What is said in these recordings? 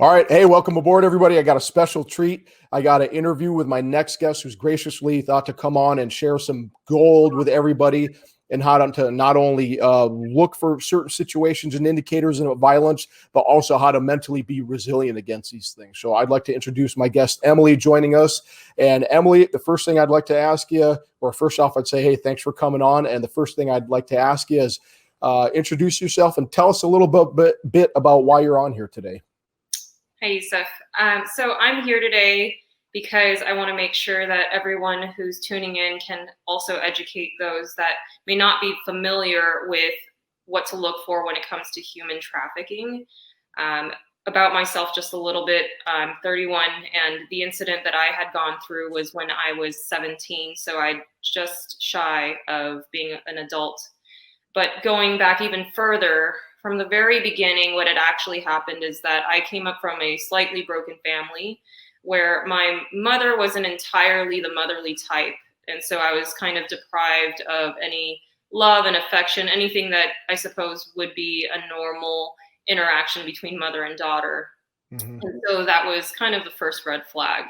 All right. Hey, welcome aboard, everybody. I got a special treat. I got an interview with my next guest who's graciously thought to come on and share some gold with everybody and how to not only look for certain situations and indicators of violence, but also how to mentally be resilient against these things. So I'd like to introduce my guest, Emily, joining us. And Emily, the first thing I'd like to ask you, or first off, I'd say, hey, thanks for coming on. And the first thing I'd like to ask you is introduce yourself and tell us a little bit about why you're on here today. Hey, Yousef. So I'm here today because I want to make sure that everyone who's tuning in can also educate those that may not be familiar with what to look for when it comes to human trafficking. About myself, just a little bit. I'm 31, and the incident that I had gone through was when I was 17, so I just shy of being an adult. But going back even further, from the very beginning, what had actually happened is that I came up from a slightly broken family where my mother wasn't entirely the motherly type. And so I was kind of deprived of any love and affection, anything that I suppose would be a normal interaction between mother and daughter. Mm-hmm. And so that was kind of the first red flag.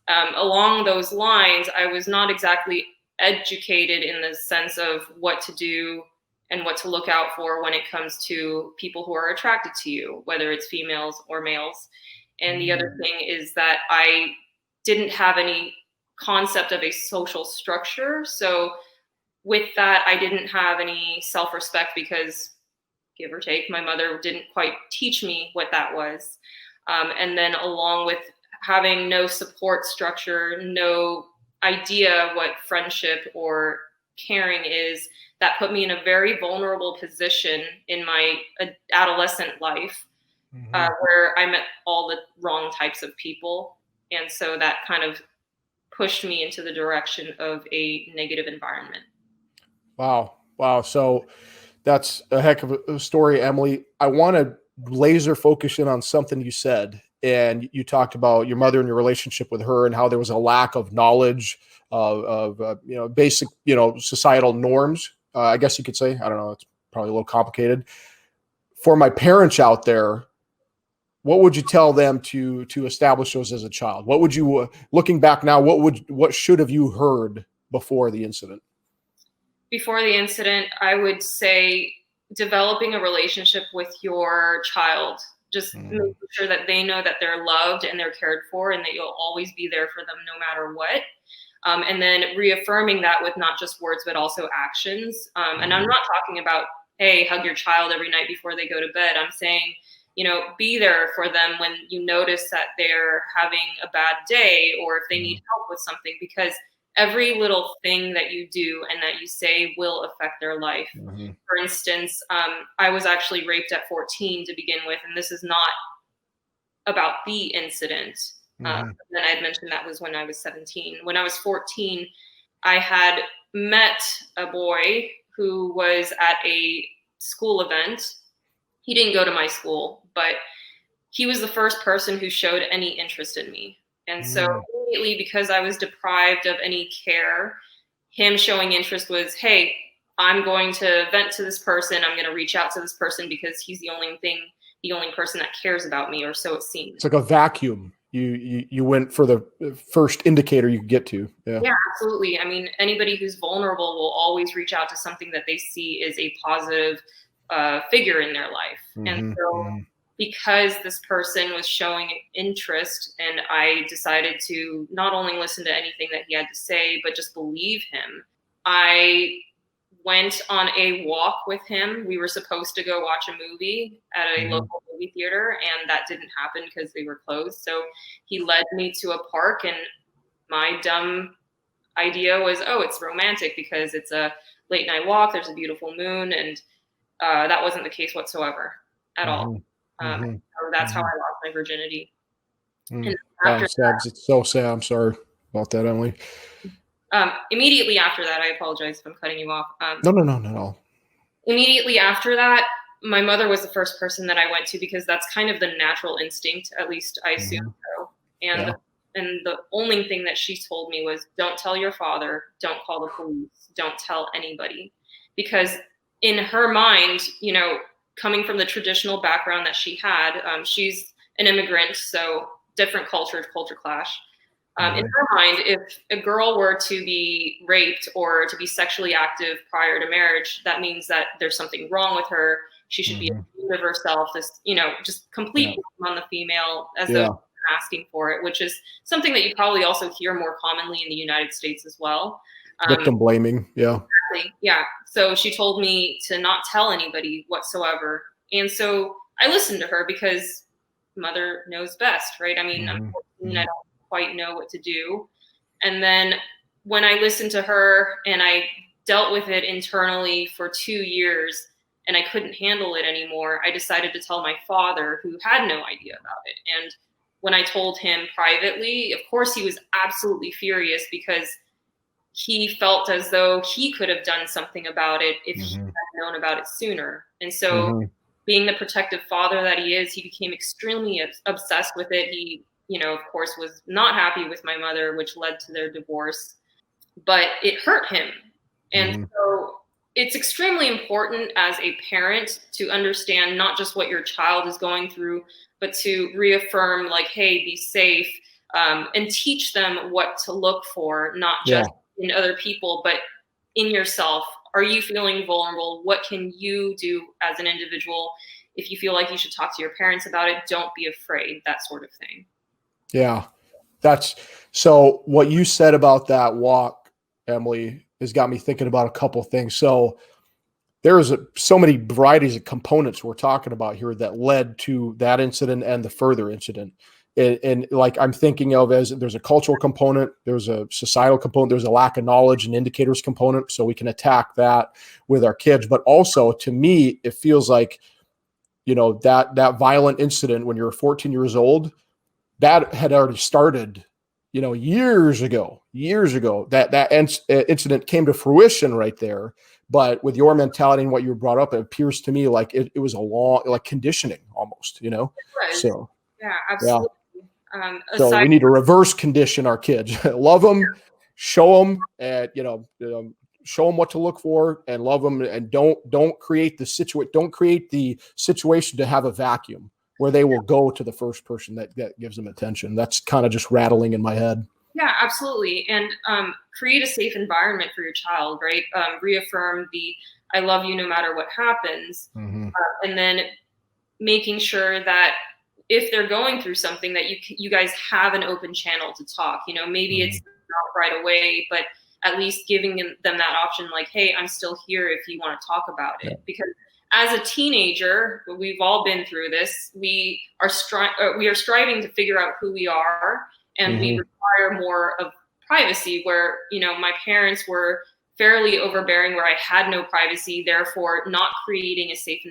Along those lines, I was not exactly educated in the sense of what to do and what to look out for when it comes to people who are attracted to you, whether it's females or males. And the other thing is that I didn't have any concept of a social structure. So with that, I didn't have any self-respect because, give or take, my mother didn't quite teach me what that was. And then along with having no support structure, no idea what friendship or caring is, that put me in a very vulnerable position in my adolescent life, where I met all the wrong types of people. And so that kind of pushed me into the direction of a negative environment. Wow. So that's a heck of a story, Emily. I want to laser focus in on something you said. And you talked about your mother and your relationship with her and how there was a lack of knowledge of basic, societal norms. I guess you could say, I don't know, it's probably a little complicated. For my parents out there, what would you tell them to establish those as a child? What would you, looking back now, what should have you heard before the incident? Before the incident, I would say developing a relationship with your child. Just making sure that they know that they're loved and they're cared for and that you'll always be there for them no matter what. And then reaffirming that with not just words, but also actions. And I'm not talking about, hey, hug your child every night before they go to bed. I'm saying, be there for them when you notice that they're having a bad day or if they need help with something, because every little thing that you do and that you say will affect their life. For instance, I was actually raped at 14 to begin with, and this is not about the incident. Then I had mentioned that was when I was 17. When I was 14, I had met a boy who was at a school event. He didn't go to my school, but he was the first person who showed any interest in me. And so immediately, because I was deprived of any care, him showing interest was, hey, I'm going to vent to this person. I'm going to reach out to this person because he's the only person that cares about me, or so it seems. It's like a vacuum. You went for the first indicator you could get to. Yeah, absolutely. I mean, anybody who's vulnerable will always reach out to something that they see is a positive figure in their life. And so because this person was showing interest and I decided to not only listen to anything that he had to say, but just believe him, I went on a walk with him. We were supposed to go watch a movie at a local movie theater, and that didn't happen because they were closed. So he led me to a park, and my dumb idea was, oh, it's romantic because it's a late night walk. There's a beautiful moon. And that wasn't the case whatsoever at all. So that's how I lost my virginity. And after it's so sad. I'm sorry about that, Emily. Immediately after that, I apologize if I'm cutting you off. No. Immediately after that, my mother was the first person that I went to because that's kind of the natural instinct, at least I assume so. And the only thing that she told me was, don't tell your father, don't call the police, don't tell anybody. Because in her mind, coming from the traditional background that she had, she's an immigrant, so different culture clash. In her mind, if a girl were to be raped or to be sexually active prior to marriage, that means that there's something wrong with her. She should be ashamed of herself. This, just complete on the female, as though she's asking for it, which is something that you probably also hear more commonly in the United States as well. Victim blaming. Yeah. Exactly. Yeah. So she told me to not tell anybody whatsoever. And so I listened to her because mother knows best, right? I mean, I'm 14, I don't quite know what to do. And then when I listened to her and I dealt with it internally for 2 years and I couldn't handle it anymore, I decided to tell my father, who had no idea about it. And when I told him privately, of course, he was absolutely furious because he felt as though he could have done something about it if he had known about it sooner. And so being the protective father that he is, he became extremely obsessed with it. He, of course, was not happy with my mother, which led to their divorce, but it hurt him. And so it's extremely important as a parent to understand not just what your child is going through, but to reaffirm, like, hey, be safe, and teach them what to look for, not just in other people, but in yourself. Are you feeling vulnerable? What can you do as an individual? If you feel like you should talk to your parents about it, don't be afraid, that sort of thing. Yeah. So what you said about that walk, Emily, has got me thinking about a couple of things. So there's so many varieties of components we're talking about here that led to that incident and the further incident. And like I'm thinking of as there's a cultural component, there's a societal component, there's a lack of knowledge and indicators component. So we can attack that with our kids. But also to me, it feels like, that violent incident when you're 14 years old, that had already started, years ago, that incident came to fruition right there. But with your mentality and what you brought up, it appears to me like it was a long, like conditioning almost, So, yeah, absolutely. So we need to reverse condition our kids, love them, show them, and, show them what to look for and love them, and don't create the situation to have a vacuum where they will go to the first person that gives them attention. That's kind of just rattling in my head. Yeah, absolutely. And create a safe environment for your child, right? Reaffirm the I love you no matter what happens. And then making sure that if they're going through something that you guys have an open channel to talk, maybe it's not right away, but at least giving them that option, like, hey, I'm still here if you want to talk about it. Because as a teenager, we've all been through this. We are striving to figure out who we are, and we require more of privacy, where, my parents were fairly overbearing, where I had no privacy, therefore not creating a safe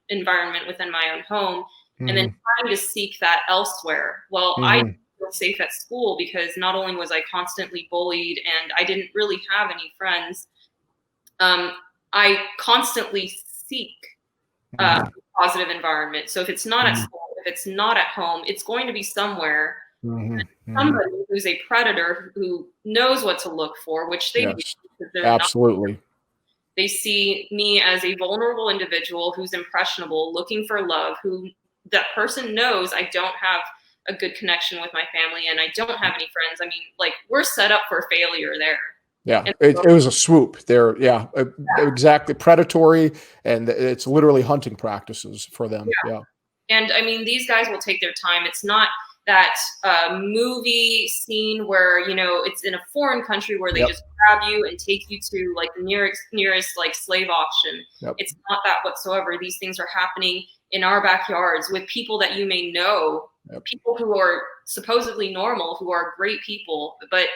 environment within my own home, and then trying to seek that elsewhere. Well, I didn't feel safe at school because not only was I constantly bullied and I didn't really have any friends, I constantly seek a positive environment. So if it's not at school, if it's not at home, it's going to be somewhere. Somebody who's a predator who knows what to look for, which they do. Absolutely. They see me as a vulnerable individual who's impressionable, looking for love, who that person knows I don't have a good connection with my family and I don't have any friends. I mean, like, we're set up for failure there. Yeah, it was a swoop there. Yeah, exactly. Predatory, and it's literally hunting practices for them. Yeah. And I mean, these guys will take their time. It's not that movie scene where, it's in a foreign country where they just grab you and take you to like the nearest like slave auction. It's not that whatsoever. These things are happening in our backyards with people that you may know, people who are supposedly normal, who are great people, but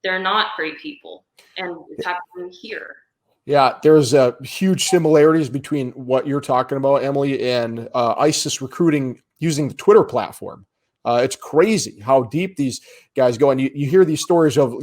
they're not great people. And it's happening here. Yeah, there's huge similarities between what you're talking about, Emily, and ISIS recruiting using the Twitter platform. It's crazy how deep these guys go. And you hear these stories of,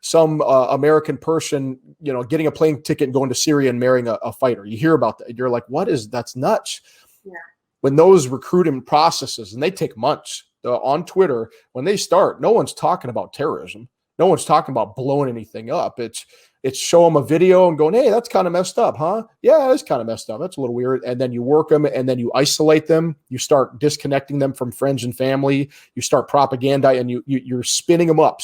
some American person, getting a plane ticket and going to Syria and marrying a fighter. You hear about that. You're like, that's nuts. Yeah. When those recruiting processes, and they take months on Twitter, when they start, no one's talking about terrorism. No one's talking about blowing anything up. It's It's show them a video and going, hey, that's kind of messed up, huh? Yeah, it's kind of messed up. That's a little weird. And then you work them, and then you isolate them. You start disconnecting them from friends and family. You start propaganda, and you're spinning them up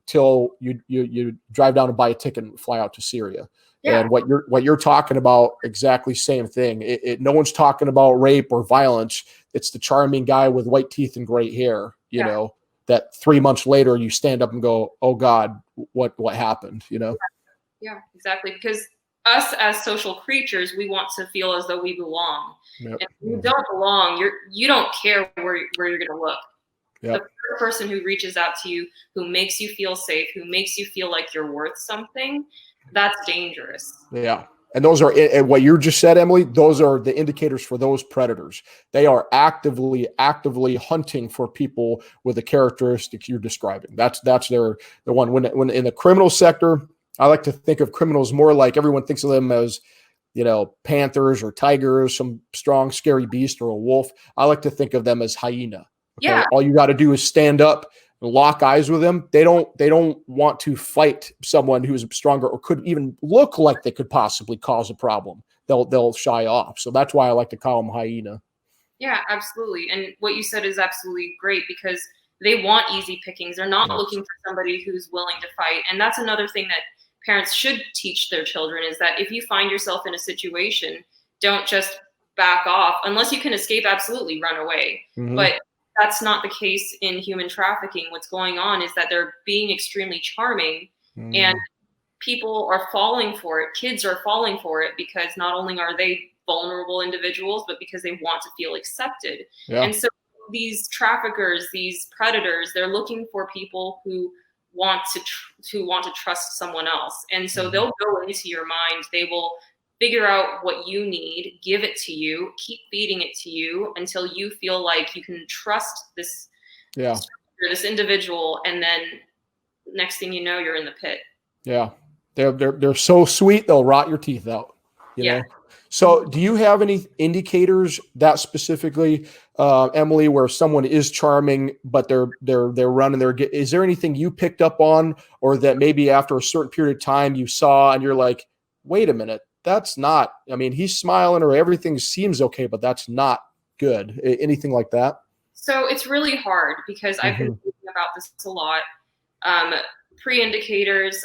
till you drive down and buy a ticket and fly out to Syria. Yeah. And what you're talking about, exactly same thing. No one's talking about rape or violence. It's the charming guy with white teeth and gray hair, you know, that 3 months later you stand up and go, oh God, what happened, you know? Yeah, exactly. Because us as social creatures, we want to feel as though we belong. Yep. And if you don't belong, you don't care where you're going to look. Yep. The first person who reaches out to you, who makes you feel safe, who makes you feel like you're worth something, that's dangerous. Yeah. And those are what you just said, Emily. Those are the indicators for those predators. They are actively hunting for people with the characteristics you're describing. That's the one. When in the criminal sector, I like to think of criminals more like everyone thinks of them as, you know, panthers or tigers, some strong, scary beast or a wolf. I like to think of them as hyena. Okay? Yeah. All you got to do is stand up, lock eyes with them. They don't want to fight someone who's stronger or could even look like they could possibly cause a problem. They'll shy off. So that's why I like to call them hyena. Yeah, absolutely. And what you said is absolutely great, because they want easy pickings. They're not looking for somebody who's willing to fight. And that's another thing that parents should teach their children, is that if you find yourself in a situation, don't just back off. Unless you can escape, absolutely run away. Mm-hmm. But that's not the case in human trafficking. What's going on is that they're being extremely charming, and people are falling for it. Kids are falling for it because not only are they vulnerable individuals, but because they want to feel accepted. Yeah. And so these traffickers, these predators, they're looking for people who want to trust someone else. And so they'll go into your mind. They will figure out what you need, give it to you, keep feeding it to you until you feel like you can trust this individual, and then next thing you know, you're in the pit. Yeah, they're so sweet they'll rot your teeth out. You know. So, do you have any indicators that specifically, Emily, where someone is charming but they're running is there anything you picked up on, or that maybe after a certain period of time you saw and you're like, wait a minute? That's not, I mean, he's smiling or everything seems okay, but that's not good. Anything like that? So it's really hard, because I've been thinking about this a lot. Pre-indicators,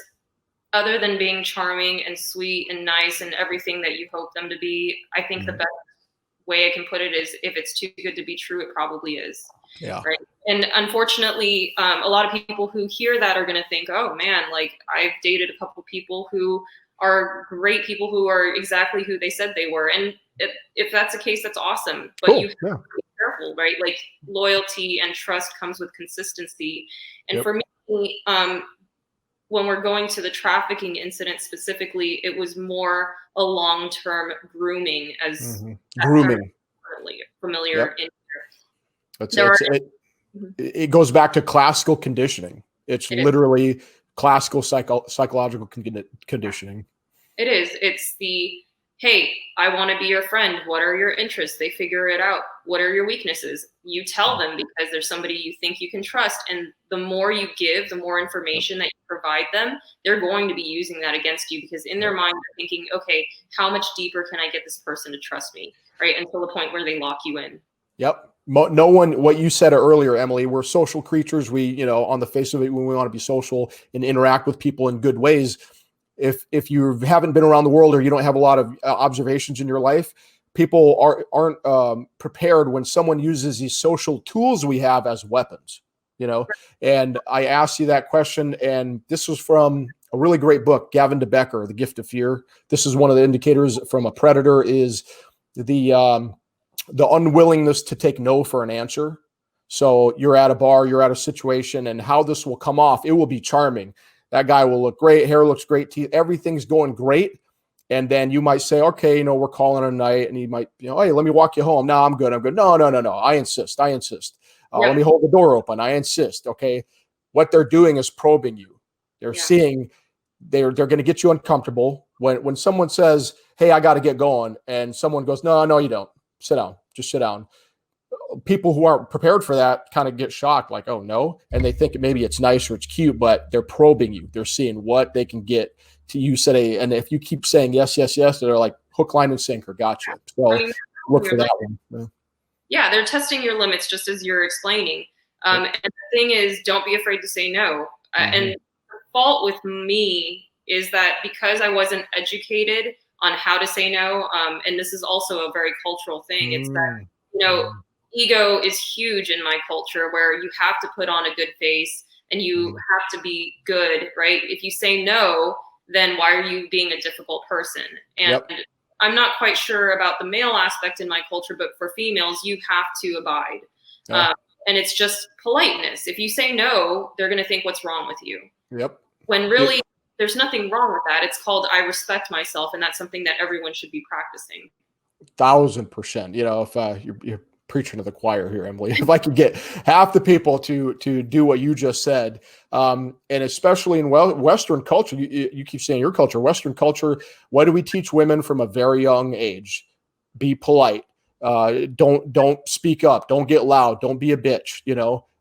other than being charming and sweet and nice and everything that you hope them to be, I think the best way I can put it is, if it's too good to be true, it probably is. Yeah. Right. And unfortunately, a lot of people who hear that are going to think, oh man, like I've dated a couple people who are great people who are exactly who they said they were. And if that's the case, that's awesome. But you have to be careful, right? Like loyalty and trust comes with consistency. And for me, when we're going to the trafficking incident specifically, it was more a long-term grooming, as grooming familiar in here. It goes back to classical conditioning. It's literally classical psychological conditioning. It is. It's the, hey, I want to be your friend. What are your interests? They figure it out. What are your weaknesses? You tell them, because there's somebody you think you can trust. And the more you give, the more information that you provide them, they're going to be using that against you, because in their mind, they're thinking, okay, how much deeper can I get this person to trust me? Right. Until the point where they lock you in. Yep. No one, what you said earlier, Emily, we're social creatures. We, on the face of it, when we want to be social and interact with people in good ways. If you haven't been around the world, or you don't have a lot of observations in your life, people aren't prepared when someone uses these social tools we have as weapons, And I asked you that question, and this was from a really great book, Gavin de Becker, The Gift of Fear. This is one of the indicators from a predator, is the unwillingness to take no for an answer. So you're at a bar, you're at a situation, and how this will come off, it will be charming. That guy will look great. Hair looks great. Teeth, everything's going great. And then you might say, okay, we're calling it a night. And he might, hey, let me walk you home. No, I'm good. No. I insist. Let me hold the door open. I insist. Okay. What they're doing is probing you. They're seeing, they're going to get you uncomfortable. When someone says, hey, I got to get going, and someone goes, no, you don't. Sit down. Just sit down. people who aren't prepared for that kind of get shocked, like, oh no. And they think maybe it's nice or it's cute, but they're probing you. They're seeing what they can get to you today. And if you keep saying yes, yes, yes, they're like hook, line, and sinker. Gotcha. So I mean, look for that one. Yeah, they're testing your limits just as you're explaining. And the thing is, don't be afraid to say no. And the fault with me is that because I wasn't educated on how to say no, and this is also a very cultural thing, it's that, ego is huge in my culture where you have to put on a good face and you have to be good, right? If you say no, then why are you being a difficult person? And I'm not quite sure about the male aspect in my culture, but for females, you have to abide. And it's just politeness. If you say no, they're going to think what's wrong with you. When really there's nothing wrong with that. It's called I respect myself. And that's something that everyone should be practicing. 1000%. If you're preaching to the choir here, Emily, if I could get half the people to do what you just said, and especially in Western culture, you keep saying your culture, Western culture, what do we teach women from a very young age? Be polite. Don't speak up. Don't get loud. Don't be a bitch.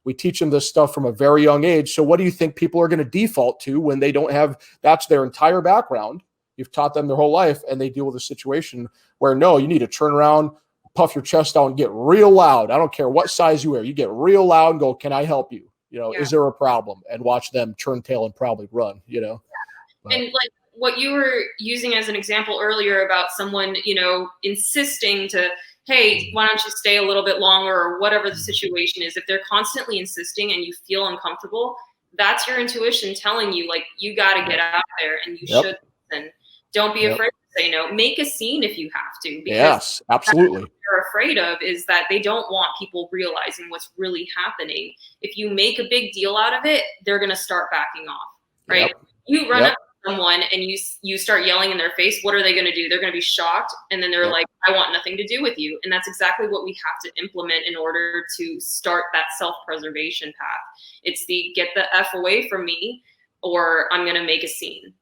We teach them this stuff from a very young age. So what do you think people are going to default to when they don't have, that's their entire background. You've taught them their whole life and they deal with a situation where no, you need to turn around, puff your chest out and get real loud. I don't care what size you wear. You get real loud and go, can I help you? Is there a problem? And watch them turn tail and probably run, And like what you were using as an example earlier about someone, insisting to, hey, why don't you stay a little bit longer or whatever the situation is. If they're constantly insisting and you feel uncomfortable, that's your intuition telling you, like, you got to get out there and you should listen. Don't be afraid to say no. Make a scene if you have to. Because yes, absolutely. what you're afraid of is that they don't want people realizing what's really happening. If you make a big deal out of it, they're going to start backing off, right? You run up to someone and you start yelling in their face, what are they going to do? They're going to be shocked. And then they're like, I want nothing to do with you. And that's exactly what we have to implement in order to start that self-preservation path. It's the get the F away from me or I'm going to make a scene.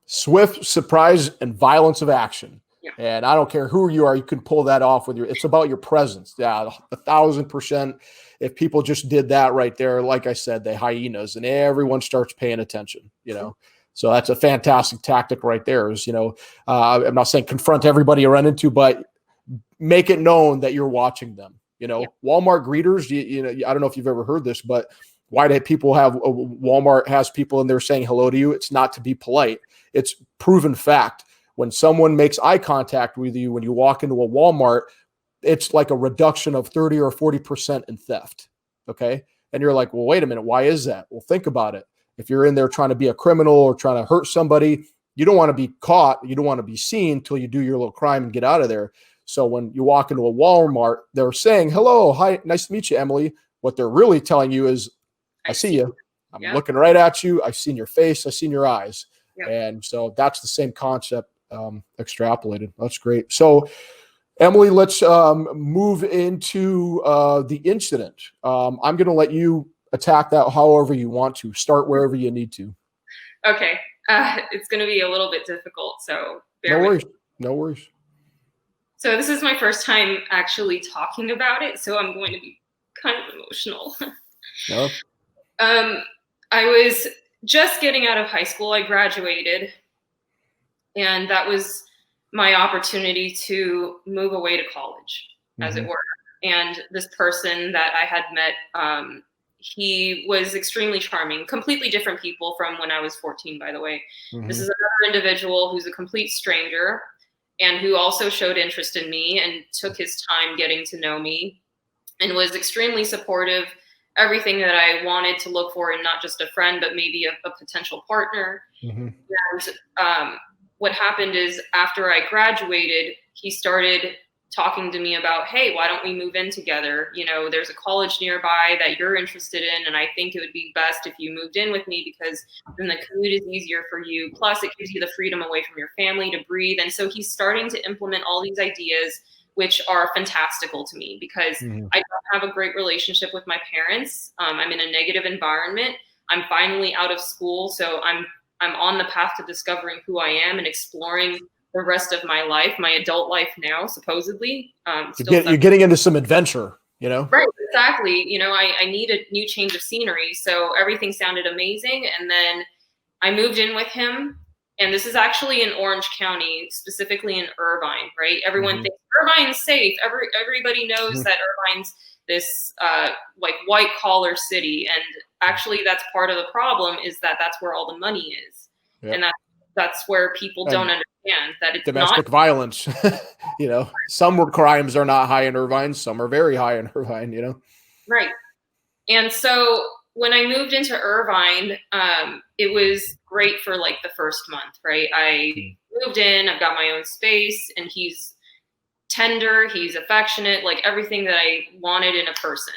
Swift, surprise, and violence of action. And I don't care who you are, you can pull that off with it's about your presence. 1,000%. If people just did that right there, like I said, they hyenas and everyone starts paying attention, So that's a fantastic tactic right there is, I'm not saying confront everybody you run into, but make it known that you're watching them, Walmart greeters, I don't know if you've ever heard this, but why do people have Walmart has people in there saying hello to you? It's not to be polite. It's proven fact. When someone makes eye contact with you, when you walk into a Walmart, it's like a reduction of 30 or 40% in theft. Okay. And you're like, well, wait a minute. Why is that? Well, think about it. If you're in there trying to be a criminal or trying to hurt somebody, you don't want to be caught. You don't want to be seen until you do your little crime and get out of there. So when you walk into a Walmart, they're saying, hello, hi, nice to meet you, Emily. What they're really telling you is, I see you. I'm looking right at you. I've seen your face. I've seen your eyes. And so that's the same concept extrapolated. That's great. So Emily, let's move into the incident. I'm going to let you attack that however you want to. Start wherever you need to. Okay. It's going to be a little bit difficult, so bear with me. No worries. So this is my first time actually talking about it, so I'm going to be kind of emotional. I was just getting out of high school. I graduated, and that was my opportunity to move away to college, as it were. And this person that I had met, he was extremely charming, completely different people from when I was 14, by the way. This is another individual who's a complete stranger and who also showed interest in me and took his time getting to know me and was extremely supportive, everything that I wanted to look for in not just a friend, but maybe a potential partner. And what happened is after I graduated, he started talking to me about, hey, why don't we move in together? There's a college nearby that you're interested in, and I think it would be best if you moved in with me because then the commute is easier for you. Plus, it gives you the freedom away from your family to breathe. And so he's starting to implement all these ideas, which are fantastical to me because I don't have a great relationship with my parents. I'm in a negative environment. I'm finally out of school, so I'm on the path to discovering who I am and exploring the rest of my life, my adult life now, supposedly. You're getting into some adventure. you know? Right, exactly. I need a new change of scenery. So everything sounded amazing. And then I moved in with him. And this is actually in Orange County, specifically in Irvine, right? Everyone Mm-hmm. thinks Irvine's safe. Everybody knows Mm-hmm. that Irvine's this like white collar city. And actually that's part of the problem, is that that's where all the money is. Yep. And that's where people don't And understand that it's not. domestic violence, some crimes are not high in Irvine, some are very high in Irvine. Right. And so when I moved into Irvine, it was great for like the first month, right? I moved in, I've got my own space, and he's tender, he's affectionate, like everything that I wanted in a person.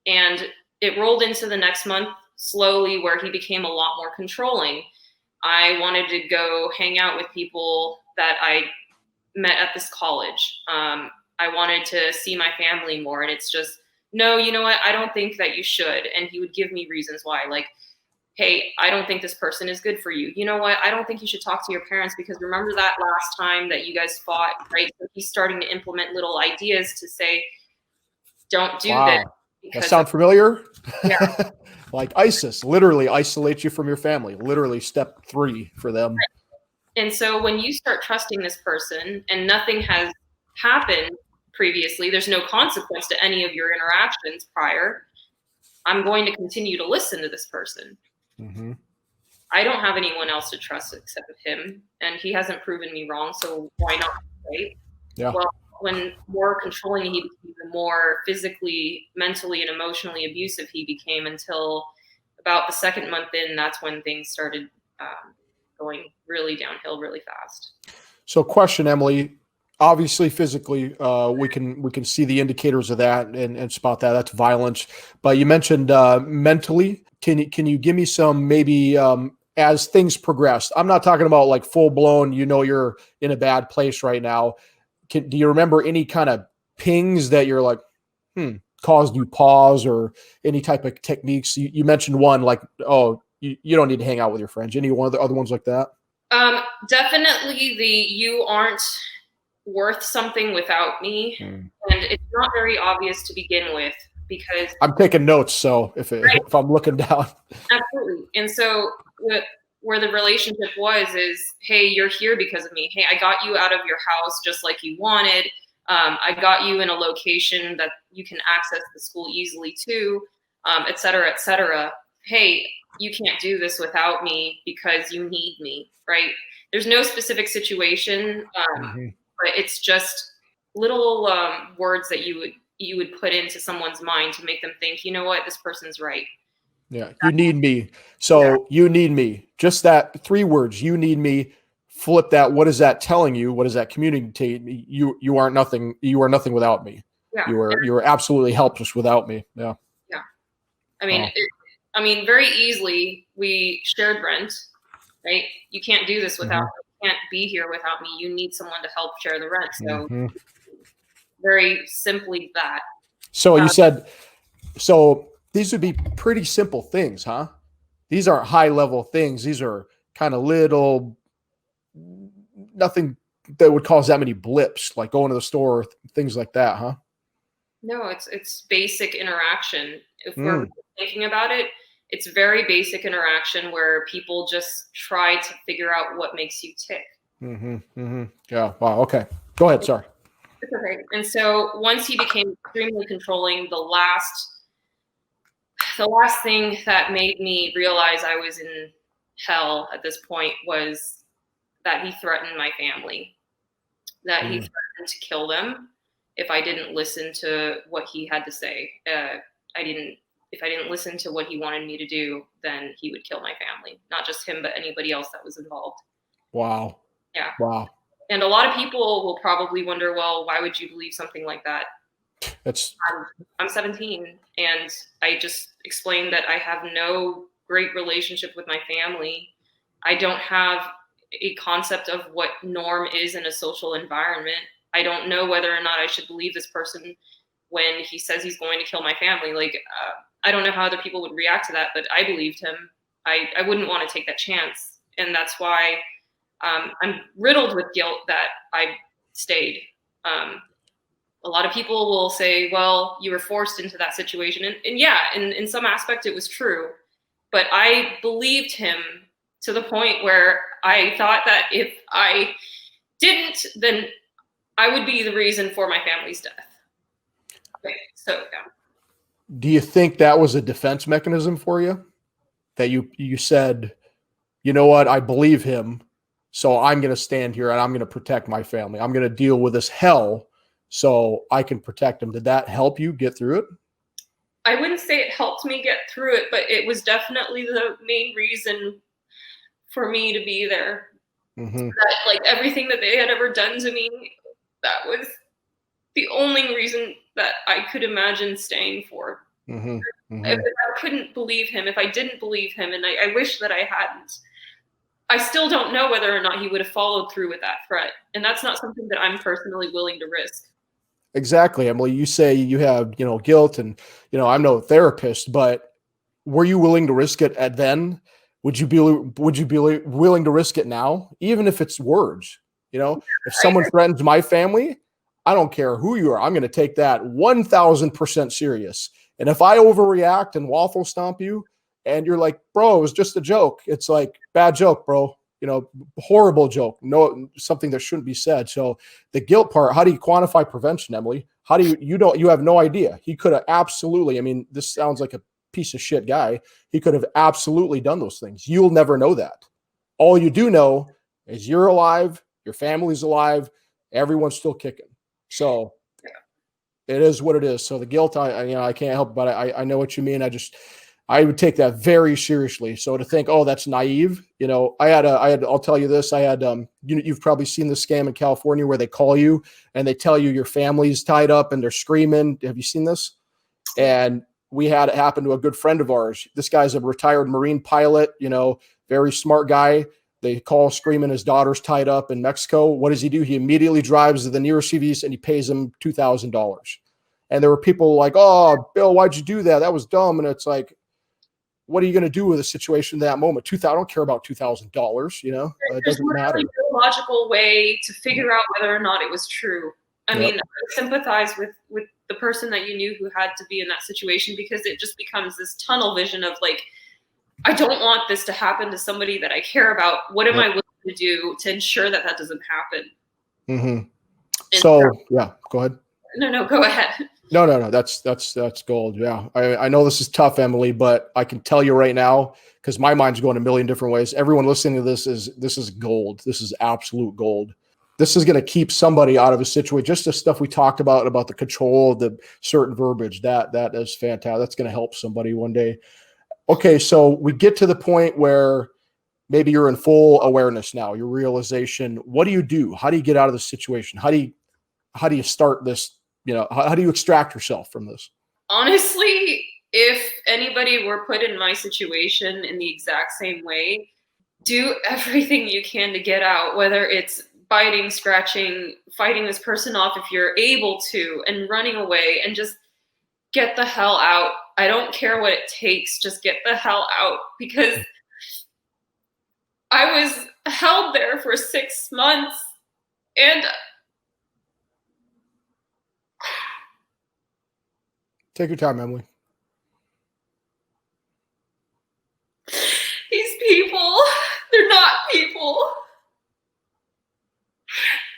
And it rolled into the next month slowly, where he became a lot more controlling. I wanted to go hang out with people that I met at this college. I wanted to see my family more. And it's just, no, you know what? I don't think that you should. And he would give me reasons why, like, hey, I don't think this person is good for you. You know what? I don't think you should talk to your parents, because remember that last time that you guys fought, right? So he's starting to implement little ideas to say, don't do this. Wow. That sound familiar? Yeah. Like ISIS, literally isolate you from your family, literally step 3 for them. And so when you start trusting this person and nothing has happened previously, there's no consequence to any of your interactions prior, I'm going to continue to listen to this person. Mm-hmm. I don't have anyone else to trust except him, and he hasn't proven me wrong, so why not, right? Yeah. Well, when more controlling he became, the more physically, mentally, and emotionally abusive he became, until about the second month in, that's when things started going really downhill really fast. So question, Emily, obviously physically, we can see the indicators of that and spot that. That's violence. But you mentioned mentally. Can you give me some, maybe, as things progressed? I'm not talking about like full blown, you're in a bad place right now. Do you remember any kind of pings that you're like, caused you pause, or any type of techniques? You mentioned one, like, oh, you don't need to hang out with your friends. Any one of the other ones like that? Definitely the you aren't worth something without me. And it's not very obvious to begin with, because I'm taking notes, so if I'm looking down. Absolutely. And so where the relationship was is, hey, you're here because of me. Hey, I got you out of your house just like you wanted. I got you in a location that you can access the school easily to, et cetera, et cetera. Hey, you can't do this without me because you need me, right? There's no specific situation, but it's just little words that you would put into someone's mind to make them think, you know what, this person's right. Yeah, you need me. So you need me. Just that 3 words, you need me. Flip that. What is that telling you? What does that communicate? You are nothing. You are nothing without me. Yeah. You are absolutely helpless without me. Yeah. Yeah. I mean, very easily we shared rent, right? You can't do this without me. You can't be here without me. You need someone to help share the rent. So very simply that. So you said, so these would be pretty simple things, huh? These aren't high level things. These are kind of little, nothing that would cause that many blips, like going to the store, things like that, huh? No, it's basic interaction. If we're thinking about it, it's very basic interaction where people just try to figure out what makes you tick. Yeah. Wow. Okay. Go ahead. Sorry. It's okay. And so once he became extremely controlling, the last thing that made me realize I was in hell at this point was that he threatened my family, that he threatened to kill them if I didn't listen to what he had to say. If I didn't listen to what he wanted me to do, then he would kill my family, not just him, but anybody else that was involved. Wow. Yeah. Wow. And a lot of people will probably wonder, well, why would you believe something like that? I'm 17, and I just explained that I have no great relationship with my family. I don't have a concept of what norm is in a social environment. I don't know whether or not I should believe this person when he says he's going to kill my family. Like, I don't know how other people would react to that, but I believed him. I wouldn't want to take that chance. And that's why I'm riddled with guilt that I stayed. A lot of people will say, well, you were forced into that situation. And yeah, in some aspect it was true. But I believed him to the point where I thought that if I didn't, then I would be the reason for my family's death. Okay, so yeah. Do you think that was a defense mechanism for you? That you said, you know what, I believe him, so I'm going to stand here and I'm going to protect my family. I'm going to deal with this hell so I can protect him. Did that help you get through it? I wouldn't say it helped me get through it, but it was definitely the main reason for me to be there. Mm-hmm. That, like, everything that they had ever done to me, that was the only reason that I could imagine staying for. Mm-hmm. Mm-hmm. If I couldn't believe him, if I didn't believe him, and I wish that I hadn't, I still don't know whether or not he would have followed through with that threat. And that's not something that I'm personally willing to risk. Exactly, Emily. You say you have, guilt, and, I'm no therapist, but were you willing to risk it at then? Would you be willing to risk it now, even if it's words? If someone threatens my family, I don't care who you are. I'm going to take that 1,000% serious. And if I overreact and waffle stomp you, and you're like, bro, it was just a joke. It's like, bad joke, bro. Horrible joke. No, something that shouldn't be said. So the guilt part, how do you quantify prevention, Emily? How do you have no idea. He could have absolutely, this sounds like a piece of shit guy. He could have absolutely done those things. You'll never know that. All you do know is you're alive, your family's alive, everyone's still kicking. So it is what it is. So the guilt, I can't help, but I know what you mean. I would take that very seriously. So to think, oh, that's naive. I'll tell you this. You've probably seen this scam in California where they call you and they tell you your family's tied up and they're screaming. Have you seen this? And we had it happen to a good friend of ours. This guy's a retired Marine pilot, very smart guy. They call screaming his daughter's tied up in Mexico. What does he do? He immediately drives to the nearest CVS and he pays them $2,000. And there were people like, oh, Bill, why'd you do that? That was dumb. And it's like, what are you going to do with a situation in that moment? I don't care about $2,000. It doesn't matter. There's no logical way to figure out whether or not it was true. I mean, I sympathize with the person that you knew who had to be in that situation, because it just becomes this tunnel vision of like, I don't want this to happen to somebody that I care about. What am I willing to do to ensure that that doesn't happen? Mm-hmm. So go ahead. No, go ahead. No. That's gold. Yeah. I know this is tough, Emily, but I can tell you right now, because my mind's going a million different ways. Everyone listening to this is gold. This is absolute gold. This is going to keep somebody out of a situation. Just the stuff we talked about the control, the certain verbiage, that is fantastic. That's going to help somebody one day. Okay. So we get to the point where maybe you're in full awareness now, your realization. What do you do? How do you get out of this situation? How do you start this? How do you extract yourself from this? Honestly, if anybody were put in my situation in the exact same way, do everything you can to get out, whether it's biting, scratching, fighting this person off if you're able to, and running away, and just get the hell out. I don't care what it takes. Just get the hell out, because I was held there for 6 months, and take your time, Emily. These people, they're not people.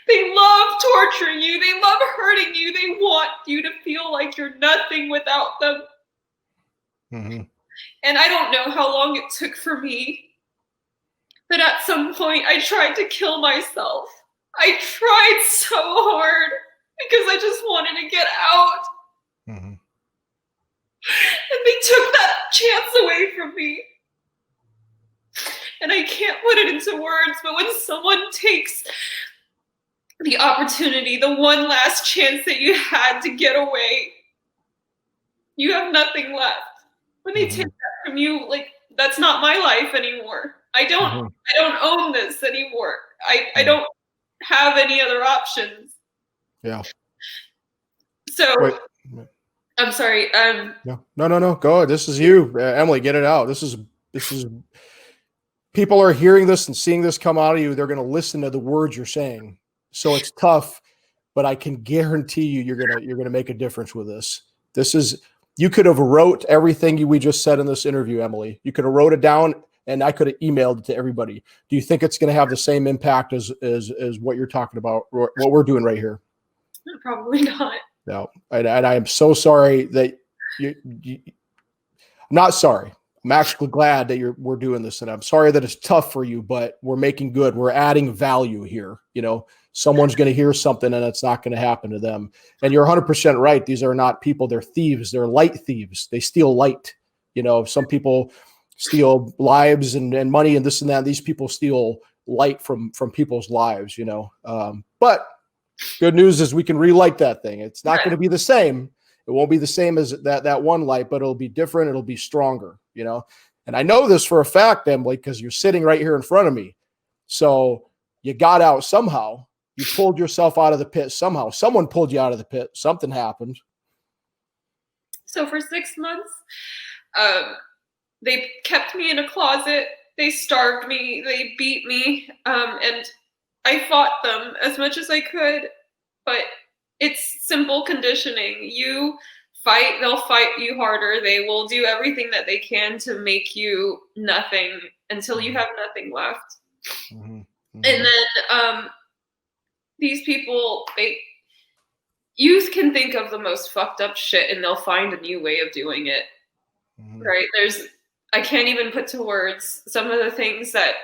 They love torturing you. They love hurting you. They want you to feel like you're nothing without them. Mm-hmm. And I don't know how long it took for me, but at some point I tried to kill myself. I tried so hard because I just wanted to get out. Mm-hmm. And they took that chance away from me. And I can't put it into words, but when someone takes the opportunity, the one last chance that you had to get away, you have nothing left. When they take that from you, like, that's not my life anymore. I don't own this anymore. I don't have any other options. Yeah. So wait. I'm sorry. No. Go ahead. This is you, Emily. Get it out. This is. People are hearing this and seeing this come out of you. They're going to listen to the words you're saying. So it's tough but I can guarantee you, you're gonna make a difference with this. This is, you could have wrote everything we just said in this interview, Emily. You could have wrote it down, and I could have emailed it to everybody. Do you think it's going to have the same impact as what you're talking about, what we're doing right here? Probably not. No, and I am so sorry that I'm not sorry. I'm actually glad that we're doing this, and I'm sorry that it's tough for you, but we're making good. We're adding value here. Someone's going to hear something, and it's not going to happen to them. And you're 100% right. These are not people. They're thieves. They're light thieves. They steal light. Some people steal lives and money and this and that. These people steal light from people's lives. But good news is we can relight that thing. It's not going to be the same. It won't be the same as that one light, but it'll be different. It'll be stronger, And I know this for a fact, Emily, because you're sitting right here in front of me. So you got out somehow. You pulled yourself out of the pit somehow. Someone pulled you out of the pit. Something happened. So for 6 months, they kept me in a closet. They starved me. They beat me. And I fought them as much as I could. But it's simple conditioning. You fight, they'll fight you harder. They will do everything that they can to make you nothing until you have nothing left. Mm-hmm. Mm-hmm. And then these people, youth can think of the most fucked up shit and they'll find a new way of doing it. Mm-hmm. Right? I can't even put to words some of the things that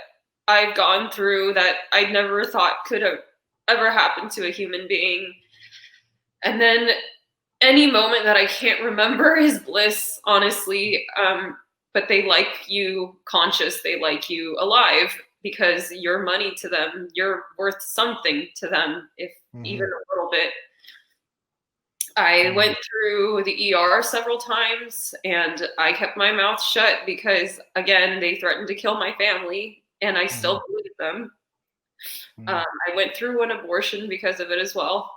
I've gone through that I never thought could have ever happened to a human being. And then any moment that I can't remember is bliss, honestly. But they like you conscious. They like you alive because you're money to them. You're worth something to them, if even a little bit. I went through the ER several times and I kept my mouth shut because, again, they threatened to kill my family and I still believe them. I went through an abortion because of it as well.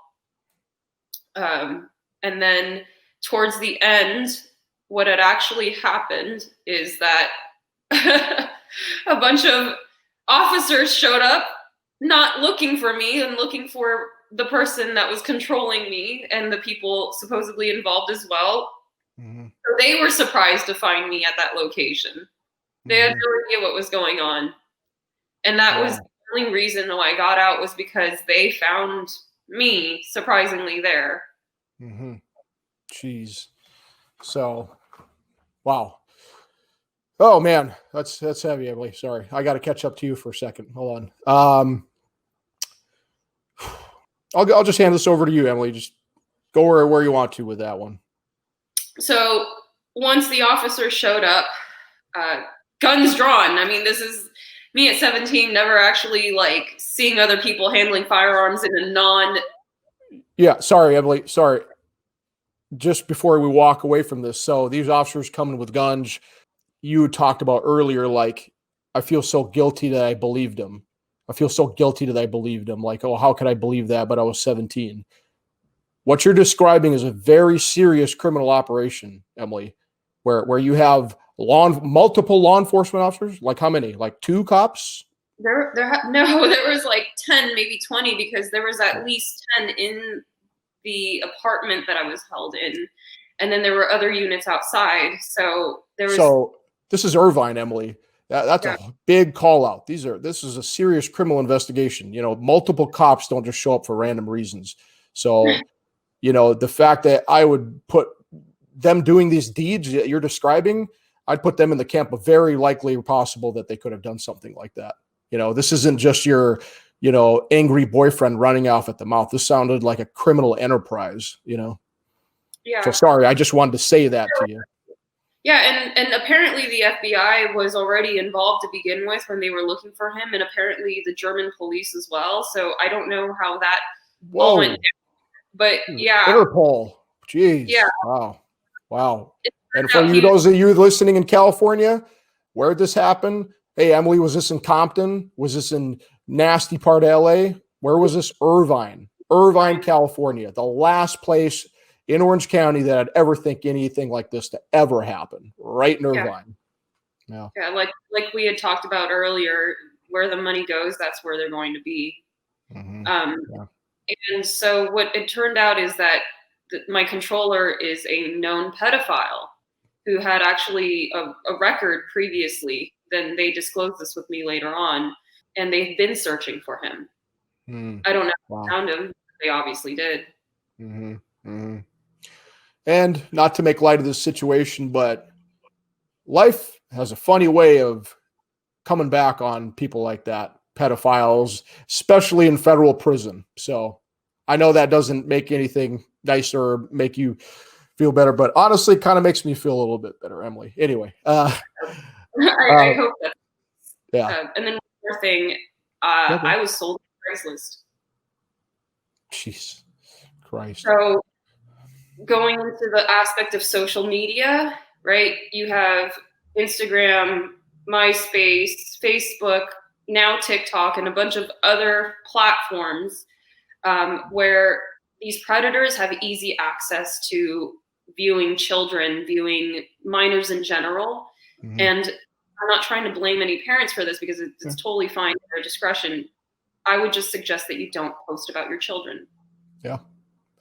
And then towards the end, what had actually happened is that a bunch of officers showed up, not looking for me and looking for the person that was controlling me and the people supposedly involved as well. Mm-hmm. So they were surprised to find me at that location. They had no idea what was going on. And that was the only reason why I got out, was because they found me surprisingly there. Mm-hmm. Jeez. So, wow. Oh man, that's heavy, Emily. Sorry. I got to catch up to you for a second. Hold on. I'll just hand this over to you, Emily. Just go where you want to with that one. So once the officer showed up, guns drawn. I mean, this is me at 17, never actually seeing other people handling firearms in a non. Yeah. Sorry, Emily. Sorry. Just before we walk away from this. So these officers coming with guns, you talked about earlier, I feel so guilty that I believed him. I feel so guilty that I believed him. Oh, how could I believe that? But I was 17. What you're describing is a very serious criminal operation, Emily, where you have multiple law enforcement officers. How many? 2 cops? There was 10, maybe 20, because there was at least 10 in the apartment that I was held in, and then there were other units outside. So there was. So this is Irvine, Emily. That's a big call out. This is a serious criminal investigation. Multiple cops don't just show up for random reasons. So, the fact that I would put them doing these deeds that you're describing, I'd put them in the camp of very likely possible that they could have done something like that. This isn't just your, angry boyfriend running off at the mouth. This sounded like a criminal enterprise, Yeah. So sorry, I just wanted to say that to you. Yeah, and apparently the FBI was already involved to begin with when they were looking for him, and apparently the German police as well. So I don't know how that all went down. But yeah. Interpol. Jeez. Yeah. Wow. And for those of you listening in California, where did this happen? Hey, Emily, was this in Compton? Was this in nasty part of LA? Where was this? Irvine, California. The last place in Orange County that I'd ever think anything like this to ever happen, right in Irvine. Yeah, like we had talked about earlier, where the money goes, that's where they're going to be. And so what it turned out is that my controller is a known pedophile who had actually a record previously. Then they disclosed this with me later on, and they've been searching for him. Mm. I don't know if Wow. they found him. They obviously did. Mm-hmm. Mm-hmm. And not to make light of this situation, but life has a funny way of coming back on people like that, pedophiles, especially in federal prison. So I know that doesn't make anything nicer or make you feel better, but honestly, it kind of makes me feel a little bit better, Emily. Anyway, I hope that. Yeah. And then one more thing, Okay. I was sold on Craigslist. Jeez Christ. So going into the aspect of social media, right? You have Instagram, MySpace, Facebook, now TikTok, and a bunch of other platforms where these predators have easy access to viewing children, viewing minors in general. Mm-hmm. And I'm not trying to blame any parents for this because it's totally fine at their discretion. I would just suggest that you don't post about your children. Yeah,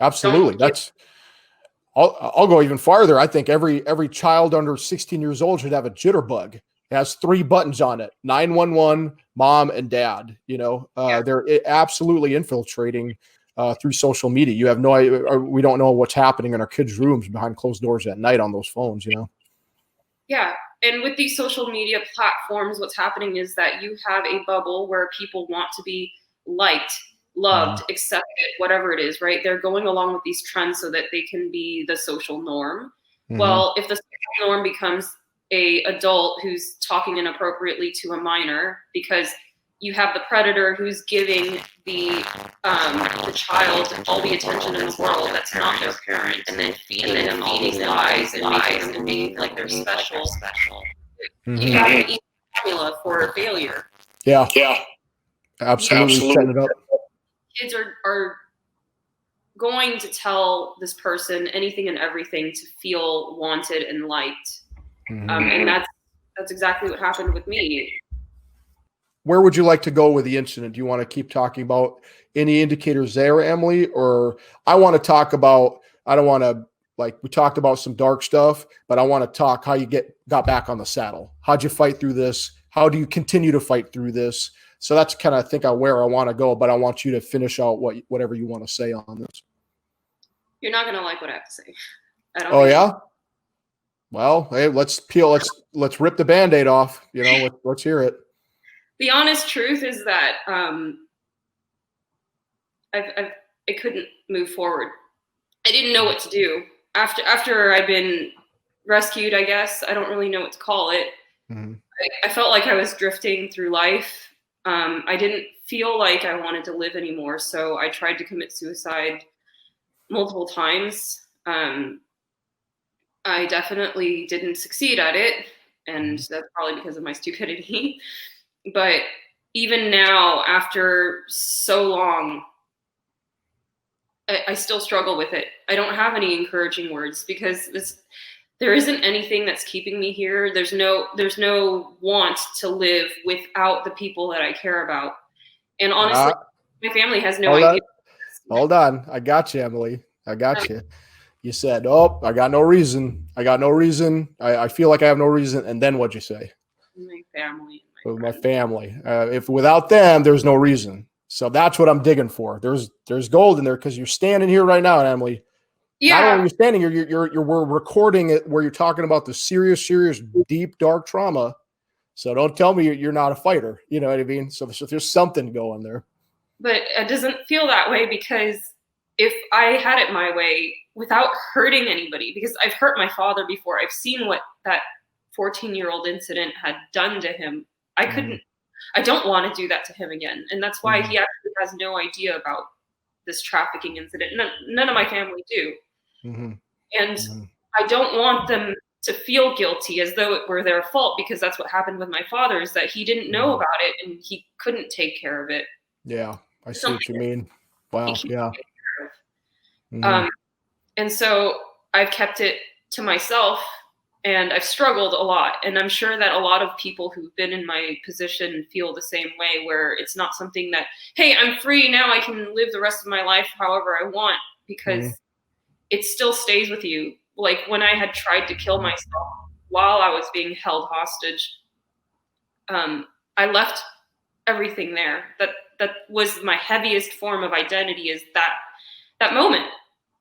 absolutely. I'll go even farther. I think every child under 16 years old should have a jitterbug. It has 3 buttons on it: 911, mom, and dad. They're absolutely infiltrating through social media. You have no idea. We don't know what's happening in our kids' rooms behind closed doors at night on those phones. Yeah. And with these social media platforms, what's happening is that you have a bubble where people want to be liked, loved, accepted, whatever it is, right? They're going along with these trends so that they can be the social norm. Mm-hmm. Well, if the social norm becomes a adult who's talking inappropriately to a minor, because you have the predator who's giving the child all the attention in the world that's not their parent, and then feeding them all these lies and making them think like they're special. Mm-hmm. You have an easy formula for failure. Yeah. Absolutely. Setting it up. Kids are going to tell this person anything and everything to feel wanted and liked. Mm-hmm. And that's exactly what happened with me. Where would you like to go with the incident? Do you want to keep talking about any indicators there, Emily? Or I want to talk about, I don't want to, we talked about some dark stuff, but I want to talk how you got back on the saddle. How'd you fight through this? How do you continue to fight through this? So that's kind of, I think, where I want to go, but I want you to finish out whatever you want to say on this. You're not going to like what I have to say. Oh, yeah? Well, hey, let's rip the Band-Aid off. Let's hear it. The honest truth is that I couldn't move forward. I didn't know what to do after I'd been rescued. I guess I don't really know what to call it. Mm-hmm. I felt like I was drifting through life. I didn't feel like I wanted to live anymore, so I tried to commit suicide multiple times. I definitely didn't succeed at it, and that's probably because of my stupidity. But even now, after so long, I still struggle with it. I don't have any encouraging words because there isn't anything that's keeping me here. There's no want to live without the people that I care about. And honestly, my family has no idea. Hold on. I got you, Emily. I got you. You said, "Oh, I got no reason. I got no reason. I feel like I have no reason." And then what'd you say? My family. My family. If without them, there's no reason. So that's what I'm digging for. There's gold in there because you're standing here right now, Emily. Yeah. Not only are you standing here, we're recording it where you're talking about the serious, deep, dark trauma. So don't tell me you're not a fighter. You know what I mean? So there's something going there. But it doesn't feel that way because if I had it my way without hurting anybody, because I've hurt my father before, I've seen what that 14-year-old incident had done to him. I don't want to do that to him again. And that's why he actually has no idea about this trafficking incident. None of my family do. And I don't want them to feel guilty as though it were their fault, because that's what happened with my father, is that he didn't know about it and he couldn't take care of it. Yeah, I see what you mean. Wow, yeah. And so I've kept it to myself And I've struggled a lot. And I'm sure that a lot of people who've been in my position feel the same way, where it's not something that, hey, I'm free now, I can live the rest of my life however I want, because it still stays with you. Like when I had tried to kill myself while I was being held hostage, I left everything there. That was my heaviest form of identity, is that moment.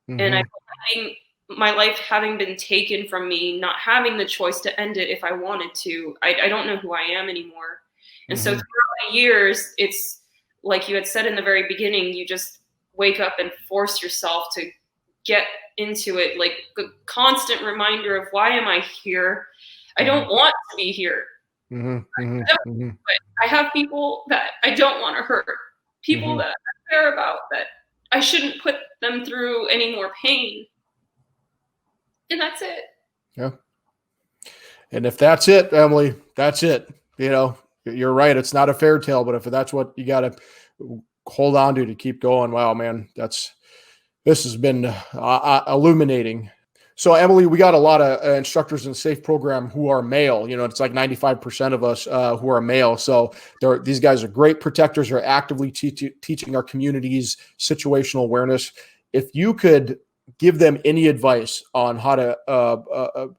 And I felt my life having been taken from me, not having the choice to end it if I wanted to, I don't know who I am anymore. And so throughout the years, it's like you had said in the very beginning, you just wake up and force yourself to get into it, like a constant reminder of, why am I here? I don't want to be here. But I have people that I don't want to hurt, people that I care about, that I shouldn't put them through any more pain. And that's it. Yeah. And if that's it, Emily, that's it. You know, you're right. It's not a fairy tale, but if that's what you got to hold on to keep going, wow, man, this has been illuminating. So, Emily, we got a lot of instructors in the SAFE program who are male. You know, it's like 95% of us who are male. So these guys are great protectors, are actively teaching our communities situational awareness. If you could give them any advice on how to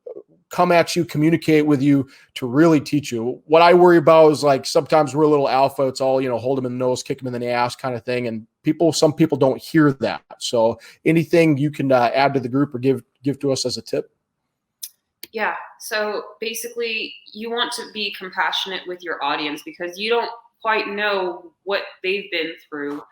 come at you, communicate with you, to really teach you. What I worry about is, like, sometimes we're a little alpha. It's all, you know, hold them in the nose, kick them in the ass kind of thing. And some people don't hear that. So anything you can add to the group or give to us as a tip? Yeah. So basically, you want to be compassionate with your audience, because you don't quite know what they've been through.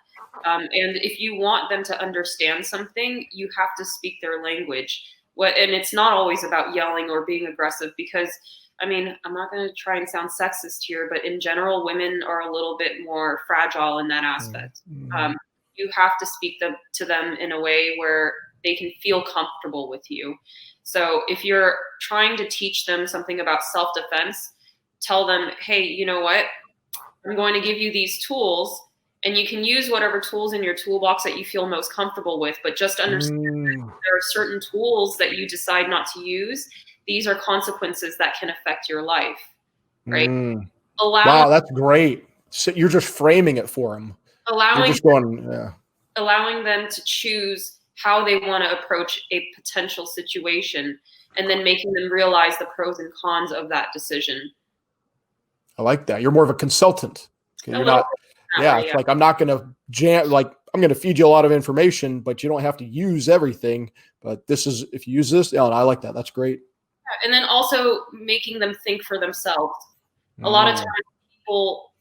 And if you want them to understand something, you have to speak their language. And it's not always about yelling or being aggressive, because, I mean, I'm not going to try and sound sexist here, but in general, women are a little bit more fragile in that aspect. You have to speak to them in a way where they can feel comfortable with you. So if you're trying to teach them something about self-defense, tell them, hey, you know what? I'm going to give you these tools, and you can use whatever tools in your toolbox that you feel most comfortable with, but just understand that there are certain tools that you decide not to use. These are consequences that can affect your life, right? Wow, that's great. So you're just framing it for them. Allowing them to choose how they want to approach a potential situation, and then making them realize the pros and cons of that decision. I like that. You're more of a consultant. Okay, you're not. Yeah, it's like, I'm not going to I'm going to feed you a lot of information, but you don't have to use everything. But if you use this, I like that. That's great. Yeah, and then also making them think for themselves. A lot of times people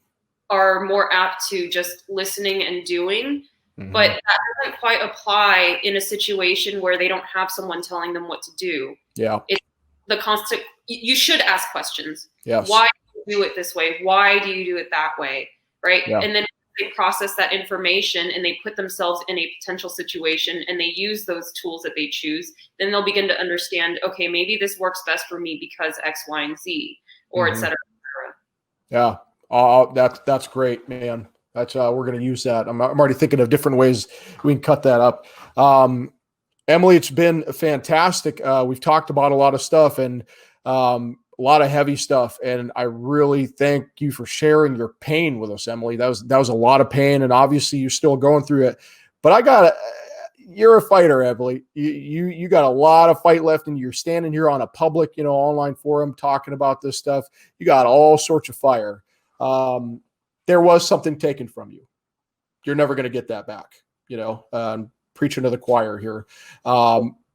are more apt to just listening and doing, but that doesn't quite apply in a situation where they don't have someone telling them what to do. Yeah. It's the constant, you should ask questions. Yes. Why do you do it this way? Why do you do it that way? Right. Yeah. And then they process that information and they put themselves in a potential situation and they use those tools that they choose. Then they'll begin to understand, okay, maybe this works best for me because X, Y, and Z, or et cetera, et cetera. Yeah. That's great, man. That's we're going to use that. I'm already thinking of different ways we can cut that up. Emily, it's been fantastic. We've talked about a lot of stuff and a lot of heavy stuff. And I really thank you for sharing your pain with us, Emily. That was a lot of pain, and obviously you're still going through it. But you're a fighter, Emily. You got a lot of fight left, and you're standing here on a public, online forum talking about this stuff. You got all sorts of fire. There was something taken from you. You're never going to get that back. Preaching to the choir here.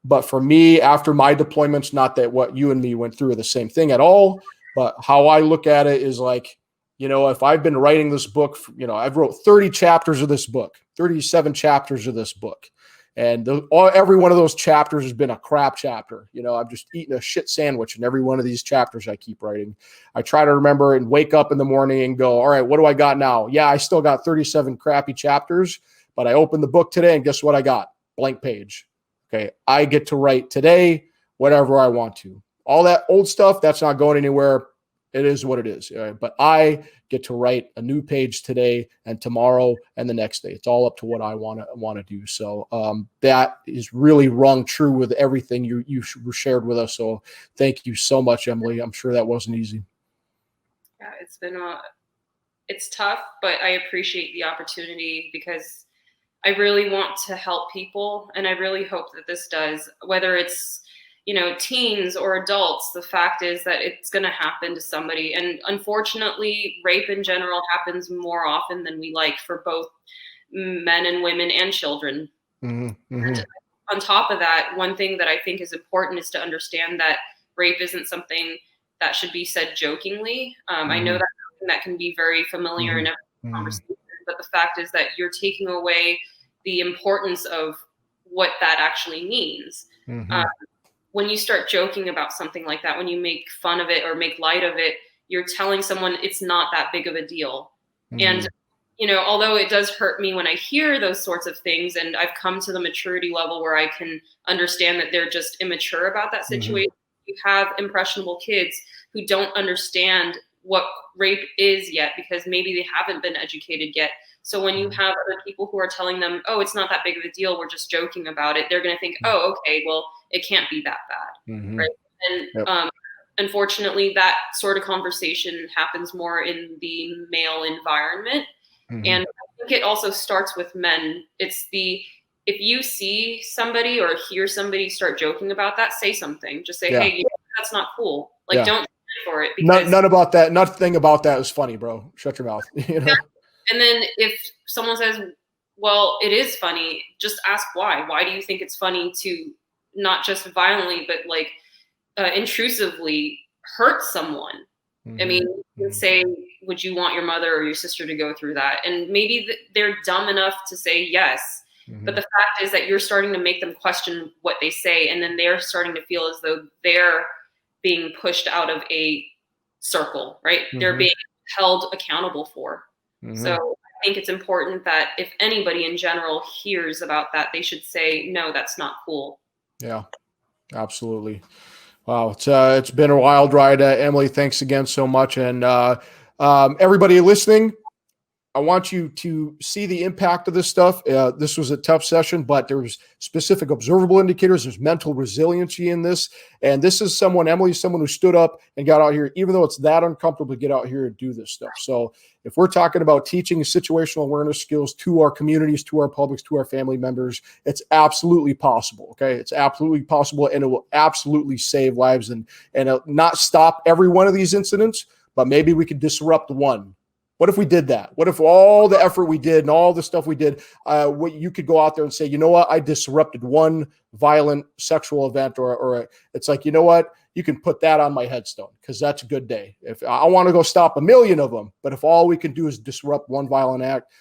But for me, after my deployments, not that what you and me went through are the same thing at all, but how I look at it is like, if I've been writing this book, I've wrote 30 chapters of this book, 37 chapters of this book. And every one of those chapters has been a crap chapter. I'm just eating a shit sandwich in every one of these chapters I keep writing. I try to remember and wake up in the morning and go, all right, what do I got now? Yeah, I still got 37 crappy chapters, but I opened the book today and guess what I got? Blank page. Okay, I get to write today whatever I want to. All that old stuff, that's not going anywhere. It is what it is. But I get to write a new page today and tomorrow and the next day. It's all up to what I want to do. So that is really rung true with everything you shared with us. So thank you so much, Emily. I'm sure that wasn't easy. Yeah, it's tough, but I appreciate the opportunity because I really want to help people, and I really hope that this does, whether it's, teens or adults. The fact is that it's going to happen to somebody. And unfortunately, rape in general happens more often than we like for both men and women and children. Mm-hmm. And on top of that, one thing that I think is important is to understand that rape isn't something that should be said jokingly. I know that can be very familiar in every conversation, but the fact is that you're taking away the importance of what that actually means. When you start joking about something like that, when you make fun of it or make light of it, you're telling someone it's not that big of a deal. And, although it does hurt me when I hear those sorts of things, and I've come to the maturity level where I can understand that they're just immature about that situation. You have impressionable kids who don't understand what rape is yet because maybe they haven't been educated yet. So when you have other people who are telling them, oh, it's not that big of a deal, we're just joking about it, they're going to think, oh, okay, well, it can't be that bad. Right. And unfortunately, that sort of conversation happens more in the male environment. And I think it also starts with men. It's if you see somebody or hear somebody start joking about that, say something. Just say, hey, that's not cool. Like, don't stand for it. Because none about that. Nothing about that is funny, bro. Shut your mouth. And then if someone says, well, it is funny, just ask why. Why do you think it's funny to not just violently, but like intrusively hurt someone? I mean, you can say, would you want your mother or your sister to go through that? And maybe they're dumb enough to say yes. But the fact is that you're starting to make them question what they say. And then they're starting to feel as though they're being pushed out of a circle, right? They're being held accountable for. So I think it's important that if anybody in general hears about that, they should say, no, that's not cool. Yeah, absolutely. Wow. It's been a wild ride. Emily, thanks again so much. And everybody listening, I want you to see the impact of this stuff. This was a tough session, but there's specific observable indicators. There's mental resiliency in this. And this is Emily's someone who stood up and got out here, even though it's that uncomfortable to get out here and do this stuff. So if we're talking about teaching situational awareness skills to our communities, to our publics, to our family members, it's absolutely possible. Okay. It's absolutely possible. And it will absolutely save lives and not stop every one of these incidents, but maybe we could disrupt one. What if we did that? What if all the effort we did and all the stuff we did, you could go out there and say, you know what, I disrupted one violent sexual event, or it's like, you know what, you can put that on my headstone because that's a good day. If I want to go stop 1 million of them, but if all we can do is disrupt one violent act,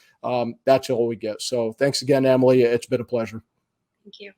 that's all we get. So thanks again, Emily. It's been a pleasure. Thank you.